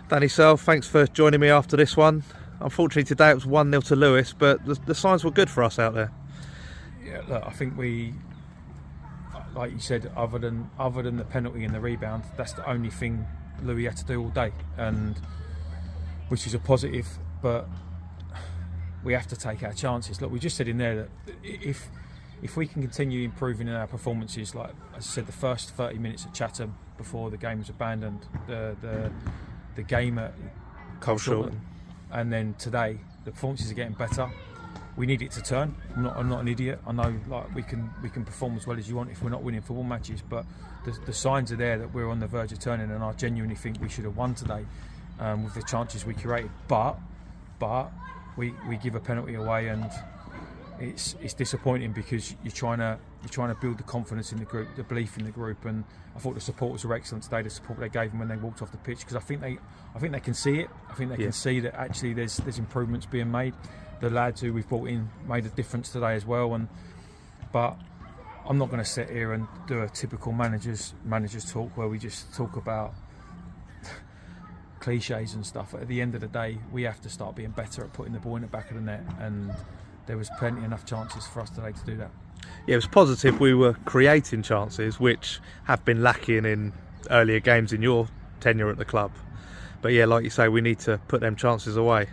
Danny Searle, thanks for joining me after this one. Unfortunately today it was 1-0 to Lewes, but the signs were good for us out there. Yeah, look, I think we, like you said, other than the penalty and the rebound, that's the only thing Lewes had to do all day, and which is a positive. But we have to take our chances. Look, we just said in there that if we can continue improving in our performances, like as I said, the first 30 minutes at Chatham before the game was abandoned, the game at Colshorten, and then today the performances are getting better. We need it to turn. I'm not an idiot. I know like we can perform as well as you want if we're not winning football matches, but the signs are there that we're on the verge of turning, and I genuinely think we should have won today with the chances we created. But we give a penalty away, and it's disappointing because you're trying to build the confidence in the group, the belief in the group, and I thought the supporters were excellent today. The support they gave them when they walked off the pitch, because I think they can see it. I think they can see that actually there's improvements being made. The lads who we've brought in made a difference today as well. But I'm not going to sit here and do a typical managers talk where we just talk about cliches and stuff. At the end of the day, we have to start being better at putting the ball in the back of the net, and there was plenty enough chances for us today to do that. Yeah, it was positive. We were creating chances, which have been lacking in earlier games in your tenure at the club. But yeah, like you say, we need to put them chances away.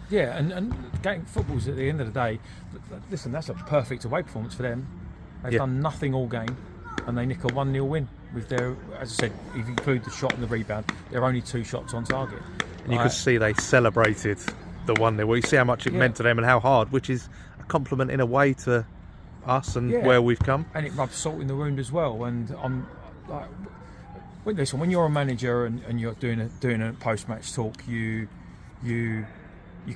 Yeah, and game football's at the end of the day. Listen, that's a perfect away performance for them. They've done nothing all game, and they nick a 1-0 win with their, as I said, if you include the shot and the rebound, they're only 2 shots on target. And you could see they celebrated the 1-0. Well, you see how much it meant to them and how hard, which is a compliment in a way to us and where we've come. And it rubs salt in the wound as well. And I'm like, listen, when you're a manager and you're doing a post-match talk, you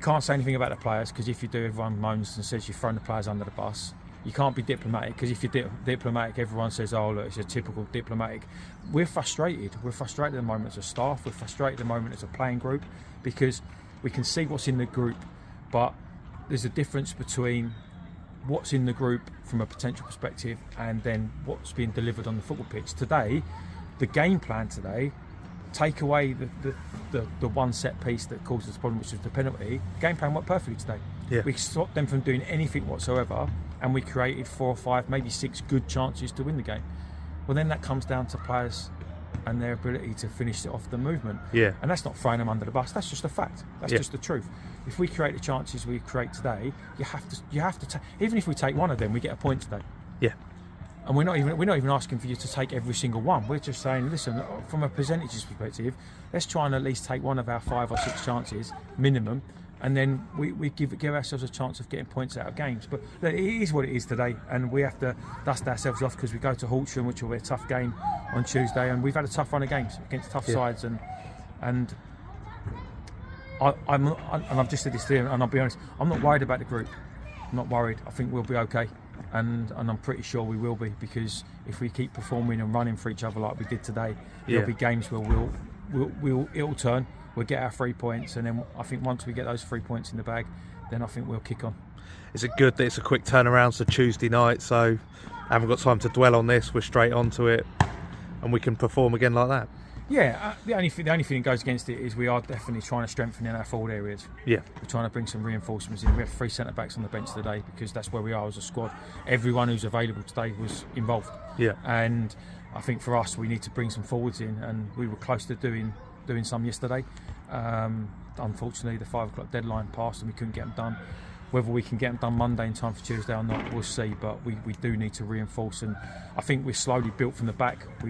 can't say anything about the players, because if you do, everyone moans and says you've thrown the players under the bus. You can't be diplomatic, because if you're diplomatic, everyone says, oh look, it's a typical diplomatic. We're frustrated at the moment as a staff, we're frustrated at the moment as a playing group, because we can see what's in the group, but there's a difference between what's in the group from a potential perspective and then what's being delivered on the football pitch. Today, the game plan today, take away the one set piece that caused us the problem, which was the penalty. The game plan worked perfectly today. Yeah. We stopped them from doing anything whatsoever, and we created 4 or 5, maybe 6 good chances to win the game. Well, then that comes down to players and their ability to finish it off the movement. Yeah. And that's not throwing them under the bus. That's just a fact. That's just the truth. If we create the chances we create today, you have to take. Even if we take one of them, we get a point today. Yeah. And we're not even asking for you to take every single one. We're just saying, listen, from a percentages perspective, let's try and at least take one of our 5 or 6 chances minimum, and then we give ourselves a chance of getting points out of games. But look, it is what it is today, and we have to dust ourselves off, because we go to Horsham, which will be a tough game on Tuesday, and we've had a tough run of games against tough sides, and I've just said this to you, and I'll be honest, I'm not worried about the group. I'm not worried. I think we'll be okay. And I'm pretty sure we will be, because if we keep performing and running for each other like we did today, there'll be games where it'll turn. We'll get our 3 points, and then I think once we get those 3 points in the bag, then I think we'll kick on. Is it good that it's a quick turnaround, so Tuesday night, so I haven't got time to dwell on this, we're straight onto it, and we can perform again like that? Yeah, the only thing that goes against it is we are definitely trying to strengthen in our forward areas. Yeah. We're trying to bring some reinforcements in. We have 3 centre-backs on the bench today, because that's where we are as a squad. Everyone who's available today was involved. Yeah. And I think for us, we need to bring some forwards in, and we were close to doing some yesterday. Unfortunately, the 5 o'clock deadline passed and we couldn't get them done. Whether we can get them done Monday in time for Tuesday or not, we'll see. But we do need to reinforce, and I think we're slowly built from the back. I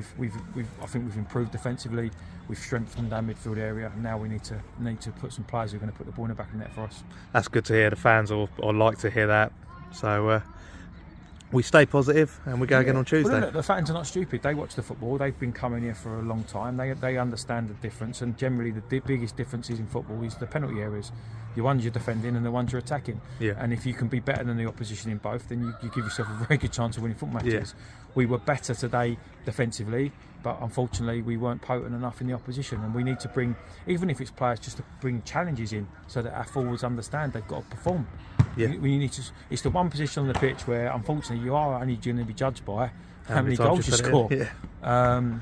think we've improved defensively. We've strengthened our midfield area, and now we need to put some players who are going to put the ball in the back of the net for us. That's good to hear. The fans will like to hear that. So we stay positive and we go again on Tuesday. Well, look, the fans are not stupid. They watch the football. They've been coming here for a long time. They understand the difference, and generally the biggest differences in football is the penalty areas. The ones you're defending and the ones you're attacking. Yeah. And if you can be better than the opposition in both, then you give yourself a very good chance of winning football matches. We were better today defensively, but unfortunately we weren't potent enough in the opposition, and we need to bring, even if it's players, just to bring challenges in so that our forwards understand they've got to perform. Yeah. We need to. It's the one position on the pitch where unfortunately you are only going to be judged by, how many goals you score. Yeah. And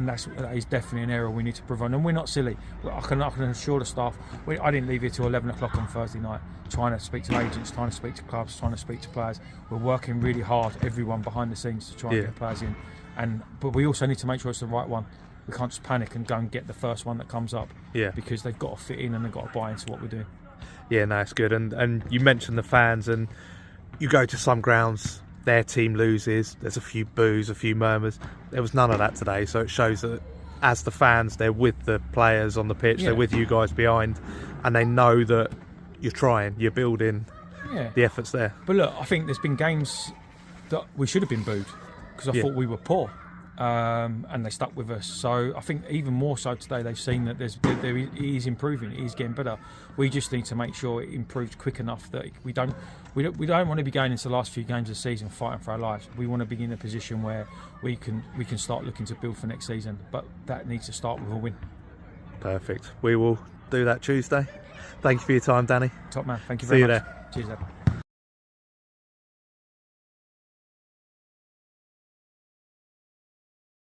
that is definitely an area we need to prevent. And we're not silly. I can assure the staff. I didn't leave here till 11 o'clock on Thursday night, trying to speak to agents, trying to speak to clubs, trying to speak to players. We're working really hard, everyone behind the scenes, to try and get players in. But we also need to make sure it's the right one. We can't just panic and go and get the first one that comes up. Yeah. Because they've got to fit in and they've got to buy into what we're doing. Yeah, no, it's good. And you mentioned the fans, and you go to some grounds, their team loses, there's a few boos, a few murmurs. There was none of that today, so it shows that as the fans, they're with the players on the pitch, they're with you guys behind, and they know that you're trying, you're building, the effort's there. But look, I think there's been games that we should have been booed because I thought we were poor, and they stuck with us. So I think even more so today, they've seen that it is improving, it is getting better. We just need to make sure it improves quick enough that we don't want to be going into the last few games of the season fighting for our lives. We want to be in a position where we can start looking to build for next season, but that needs to start with a win. Perfect. We will do that Tuesday. Thank you for your time, Danny. Top man. Thank you very much. See you there. Cheers, Ed.